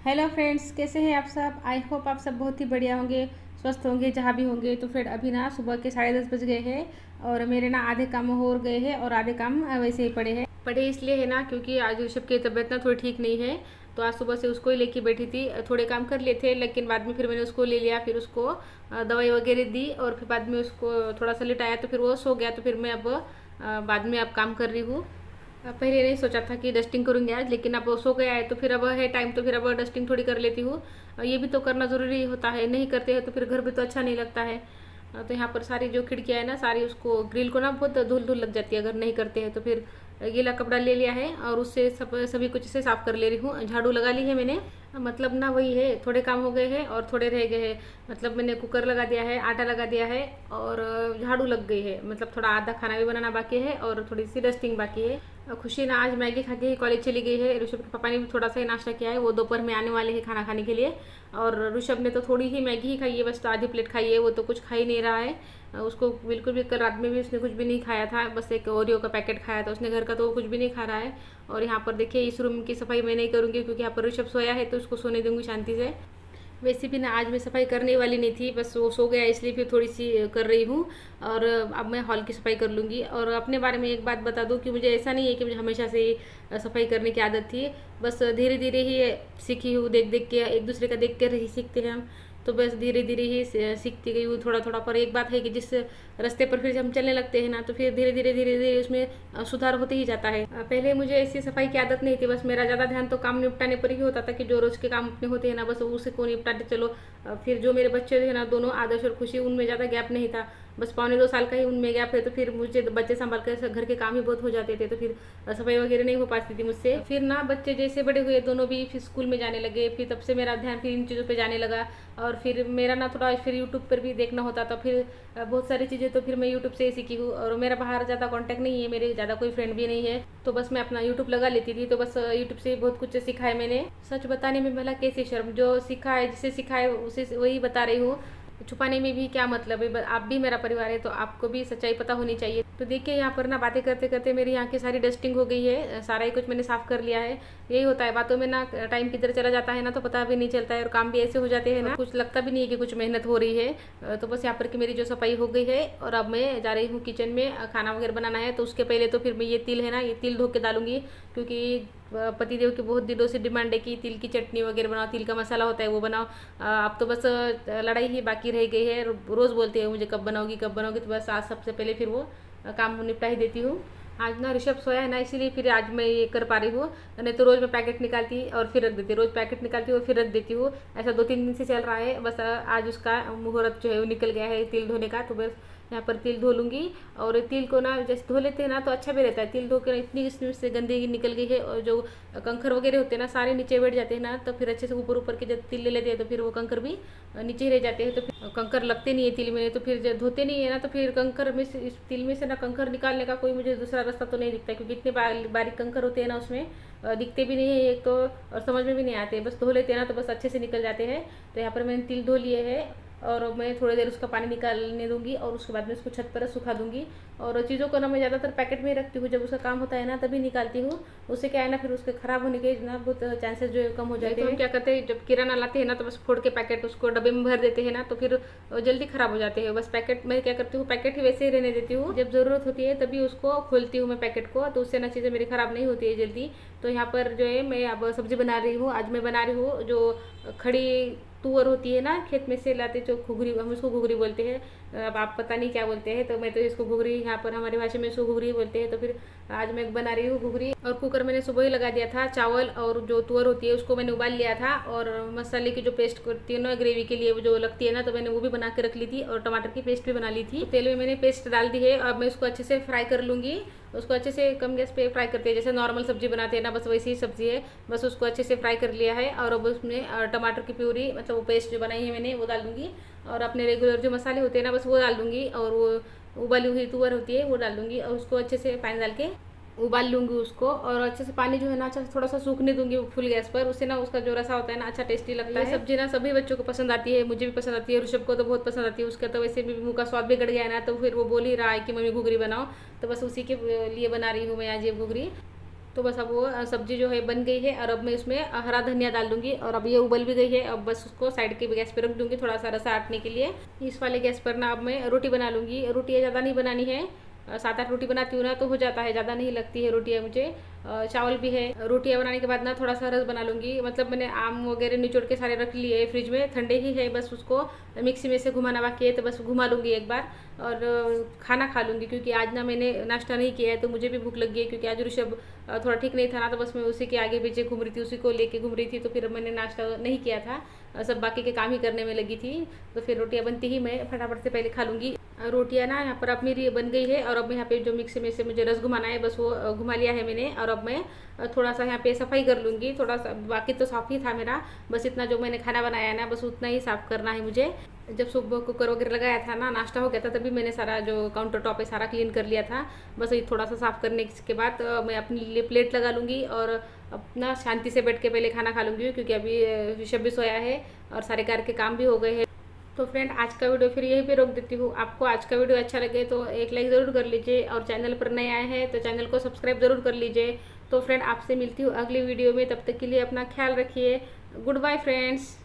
Hello friends, कैसे हैं आप सब। आई होप आप सब बहुत ही बढ़िया होंगे, स्वस्थ होंगे जहाँ भी होंगे। तो फिर अभी ना सुबह के 10:30 बज गए हैं और मेरे ना आधे काम हो गए हैं और आधे काम वैसे ही पड़े इसलिए है ना क्योंकि आज ऋषभ की तबीयत ना थोड़ी ठीक नहीं है। तो आज सुबह से उसको ही लेके बैठी थी। थोड़े काम कर लिए थे लेकिन बाद में फिर मैंने उसको ले लिया, फिर उसको दवाई वगैरह दी और फिर बाद में उसको थोड़ा सा लिटाया तो फिर वो सो गया। तो फिर मैं अब बाद में अब काम कर रही हूँ। पहले नहीं सोचा था कि डस्टिंग करूँगी आज, लेकिन अब सो गया है तो फिर अब है टाइम, तो फिर अब डस्टिंग थोड़ी कर लेती हूँ। ये भी तो करना ज़रूरी होता है, नहीं करते हैं तो फिर घर भी तो अच्छा नहीं लगता है। तो यहाँ पर सारी जो खिड़कियाँ है ना, सारी उसको ग्रिल को ना बहुत धूल धूल लग जाती है अगर नहीं करते हैं। तो फिर गीला कपड़ा ले लिया है और उससे सभी कुछ से साफ़ कर ले रही हूँ। झाड़ू लगा ली है मैंने। मतलब ना वही है, थोड़े काम हो गए हैं और थोड़े रह गए हैं। मतलब मैंने कुकर लगा दिया है, आटा लगा दिया है और झाड़ू लग गई है। मतलब थोड़ा आधा खाना भी बनाना बाकी है और थोड़ी सी डस्टिंग बाकी है। खुशी ना आज मैगी खा के ही कॉलेज चली गई है। ऋषभ के पापा ने भी थोड़ा सा ही नाश्ता किया है, वो दोपहर में आने वाले हैं खाना खाने के लिए। और ऋषभ ने तो थोड़ी ही मैगी ही खाई है, बस तो आधी प्लेट खाई है, वो तो कुछ खा ही नहीं रहा है। उसको बिल्कुल भी, कल रात में भी उसने कुछ भी नहीं खाया था, बस एक ओरियो का पैकेट खाया था उसने घर का, तो वो कुछ भी नहीं खा रहा है। और यहाँ पर देखिए इस रूम की सफाई मैं नहीं करूँगी क्योंकि यहाँ पर ऋषभ सोया है तो उसको सोने दूंगी शांति से। वैसे भी ना आज मैं सफाई करने वाली नहीं थी, बस वो सो गया इसलिए फिर थोड़ी सी कर रही हूँ। और अब मैं हॉल की सफाई कर लूँगी। और अपने बारे में एक बात बता दूँ कि मुझे ऐसा नहीं है कि मुझे हमेशा से सफाई करने की आदत थी। बस धीरे धीरे ही सीखी हूँ, देख देख के, एक दूसरे का देख कर ही सीखते हैं हम। तो बस धीरे धीरे ही सीखती गई हूँ थोड़ा थोड़ा। पर एक बात है कि जिस रास्ते पर फिर हम चलने लगते हैं ना, तो फिर धीरे धीरे धीरे धीरे उसमें सुधार होते ही जाता है। पहले मुझे ऐसी सफाई की आदत नहीं थी, बस मेरा ज़्यादा ध्यान तो काम निपटाने पर ही होता था कि जो रोज़ के काम अपने होते हैं ना, बस उसे को निपटाते चलो। फिर जो मेरे बच्चे थे ना दोनों, आदर्श और खुशी, उनमें ज़्यादा गैप नहीं था। बस 1.25 साल का ही उनमें गैप है। तो फिर मुझे बच्चे संभाल कर घर के काम ही बहुत हो जाते थे, तो फिर सफाई वगैरह नहीं हो पाती थी मुझसे। फिर ना बच्चे जैसे बड़े हुए दोनों भी, फिर स्कूल में जाने लगे, फिर तब से मेरा ध्यान फिर इन चीज़ों पे जाने लगा। और फिर मेरा ना थोड़ा फिर यूट्यूब पर भी देखना होता था। फिर बहुत सारी चीज़ें तो फिर मैं यूट्यूब से ही सीखी हूँ। और मेरा बाहर ज़्यादा कॉन्टैक्ट नहीं है, मेरे ज़्यादा कोई फ्रेंड भी नहीं है, तो बस मैं अपना यूट्यूब लगा लेती थी। तो बस यूट्यूब से बहुत कुछ सीखा है मैंने। सच बताने में भला कैसी शर्म, जो सीखा है, जिसे सीखा है उसे वही बता रही हूँ। छुपाने में भी क्या मतलब है, आप भी मेरा परिवार है तो आपको भी सच्चाई पता होनी चाहिए। तो देखिए यहाँ पर ना बातें करते करते मेरी यहाँ की सारी डस्टिंग हो गई है, सारा ही कुछ मैंने साफ कर लिया है। यही होता है, बातों में ना टाइम किधर चला जाता है ना तो पता भी नहीं चलता है और काम भी ऐसे हो जाते हैं ना, कुछ लगता भी नहीं है कि कुछ मेहनत हो रही है। तो बस यहाँ पर की मेरी जो सफाई हो गई है और अब मैं जा रही हूँ किचन में खाना वगैरह बनाना है। तो उसके पहले तो फिर मैं ये तिल है ना, ये तिल धो के डालूंगी क्योंकि पतिदेव की बहुत दिनों से डिमांड है कि तिल की चटनी वगैरह बनाओ, तिल का मसाला होता है वो बनाओ। अब तो बस लड़ाई ही बाकी रह गई है। रोज़ बोलते हैं मुझे कब बनाओगी कब बनाओगी, तो बस आज सबसे पहले फिर वो काम निपटा ही देती हूँ। आज ना ऋषभ सोया है ना, इसीलिए फिर आज मैं ये कर पा रही हूँ। नहीं तो रोज़ मैं पैकेट निकालती और फिर रख देती, रोज़ पैकेट निकालती और फिर रख देती हूँ। ऐसा 2-3 दिन से चल रहा है। बस आज उसका मुहूर्त जो है वो निकल गया है तिल धोने का, तो बस यहाँ पर तिल धो लूँगी। और तिल को ना जैसे धो लेते हैं ना तो अच्छा भी रहता है। तिल धो कर इतनी इसमें से गंदगी निकल गई है और जो कंकर वगैरह होते हैं ना सारे नीचे बैठ जाते हैं ना, तो फिर अच्छे से ऊपर ऊपर के जब तिल ले लेते हैं तो फिर वो कंकर भी नीचे ही रह जाते हैं। तो फिर कंकर लगते नहीं है तिल में, तो फिर जब धोते नहीं है ना तो फिर कंकर में से, इस तिल में से ना कंकर निकालने का कोई मुझे दूसरा रास्ता तो नहीं दिखता, क्योंकि इतने बारीक कंकर होते हैं ना उसमें, दिखते भी नहीं है एक तो, और समझ में भी नहीं आते। बस धो लेते हैं ना तो बस अच्छे से निकल जाते हैं। तो यहाँ पर मैंने तिल धो लिए है और मैं थोड़ी देर उसका पानी निकालने दूंगी और उसके बाद में उसको छत पर सुखा दूंगी। और चीज़ों को ना मैं ज़्यादातर पैकेट में ही रखती हूँ, जब उसका काम होता है ना तभी निकालती हूँ। उससे क्या है ना, फिर उसके ख़राब होने के ना बहुत चांसेस जो है कम हो जाते हैं। तो हम क्या करते हैं, जब किराना लाते हैं ना तो बस फोड़ के पैकेट उसको डब्बे में भर देते हैं ना, तो फिर जल्दी ख़राब हो जाते हैं। बस पैकेट मैं क्या करती हूँ, पैकेट ही वैसे ही रहने देती हूँ, जब ज़रूरत होती है तभी उसको खोलती हूँ मैं पैकेट को, तो उससे ना चीज़ें मेरी ख़राब नहीं होती है जल्दी। तो यहाँ पर जो है मैं अब सब्ज़ी बना रही हूँ। आज मैं बना रही हूँ जो खड़ी तुअर होती है ना, खेत में से लाते जो घुघरी, हम उसको घुघरी बोलते हैं। अब आप पता नहीं क्या बोलते हैं, तो मैं तो इसको घुघरी, यहाँ पर हमारी भाषा में इसको घुघरी बोलते हैं। तो फिर आज मैं बना रही हूँ घुघरी। और कुकर मैंने सुबह ही लगा दिया था। चावल और जो तुअर होती है उसको मैंने उबाल लिया था, और मसाले की जो पेस्ट करती है ना ग्रेवी के लिए वो जो लगती है ना, तो मैंने वो भी बना के रख ली थी और टमाटर की पेस्ट भी बना ली थी। तो तेल में मैंने पेस्ट डाल दी है। अब मैं उसको अच्छे से फ्राई कर लूँगी। उसको अच्छे से कम गैस पे फ्राई करते हैं, जैसे नॉर्मल सब्जी बनाते हैं ना, बस वैसी ही सब्जी है। बस उसको अच्छे से फ्राई कर लिया है। और अब उसमें टमाटर की प्यूरी, मतलब वो पेस्ट जो बनाई है मैंने, वो डाल दूँगी। और अपने रेगुलर जो मसाले होते हैं ना बस वो डाल दूँगी, और वो उबाली हुई तुअर होती है वो डाल दूँगी, और उसको अच्छे से पानी डाल के उबाल लूँगी उसको। और अच्छे से पानी जो है ना अच्छा थोड़ा सा सूखने दूंगी फुल गैस पर, उससे ना उसका जो रसा होता है ना अच्छा टेस्टी लगता है। सब्जी ना सभी बच्चों को पसंद आती है, मुझे भी पसंद आती है, ऋषभ को तो बहुत पसंद आती है। उसका तो वैसे भी मुँह का स्वाद बिगड़ गया है ना, तो फिर वो बोल ही रहा है कि मम्मी घुघरी बनाओ, तो बस उसी के लिए बना रही हूँ मैं आज ये घुघरी। तो बस अब वो सब्जी जो है बन गई है और अब मैं उसमें हरा धनिया डाल दूंगी और अब ये उबल भी गई है। अब बस उसको साइड के गैस पे रख दूंगी थोड़ा सा रसा हटने के लिए। इस वाले गैस पर ना अब मैं रोटी बना लूँगी। रोटियाँ ज़्यादा नहीं बनानी है, 7-8 रोटी बनाती हूँ ना तो हो जाता है, ज़्यादा नहीं लगती है रोटियाँ मुझे। चावल भी है। रोटियाँ बनाने के बाद ना थोड़ा सा रस बना लूँगी। मतलब मैंने आम वगैरह निचोड़ के सारे रख लिए फ्रिज में, ठंडे ही है, बस उसको मिक्सी में से घुमाना बाकी है तो बस घुमा लूँगी एक बार और खाना खा लूँगी। क्योंकि आज ना मैंने नाश्ता नहीं किया है तो मुझे भी भूख लग गई है, क्योंकि आज ऋषभ थोड़ा ठीक नहीं था ना, तो बस मैं उसी के आगे पीछे घूम रही थी, उसी को लेके घूम रही थी, तो फिर मैंने नाश्ता नहीं किया था, सब बाकी के काम ही करने में लगी थी। तो फिर रोटियाँ बनती ही मैं फटाफट से पहले खा लूँगी। रोटियाँ ना यहाँ पर अब मेरी बन गई है और अब यहाँ पे जो मिक्सी में से मुझे रस घुमाना है बस वो घुमा लिया है मैंने। और अब मैं थोड़ा सा यहाँ पे सफाई कर लूँगी, थोड़ा सा, बाकी तो साफ़ ही था मेरा, बस इतना जो मैंने खाना बनाया है ना बस उतना ही साफ़ करना है मुझे। जब सुबह कुकर वगैरह लगाया था ना, नाश्ता हो गया था, तभी मैंने सारा जो काउंटर टॉप है सारा क्लीन कर लिया था। बस ये थोड़ा सा साफ़ करने के बाद मैं अपने लिए प्लेट लगा लूँगी और अपना शांति से बैठ के पहले खाना खा लूँगी, क्योंकि अभी ऋषभ भी सोया है और सारे घर के काम भी हो गए हैं। तो फ्रेंड आज का वीडियो फिर यहीं पे रोक देती हूँ। आपको आज का वीडियो अच्छा लगे तो एक लाइक ज़रूर कर लीजिए और चैनल पर नए आए हैं तो चैनल को सब्सक्राइब ज़रूर कर लीजिए। तो फ्रेंड आपसे मिलती हूँ अगली वीडियो में, तब तक के लिए अपना ख्याल रखिए। Goodbye friends.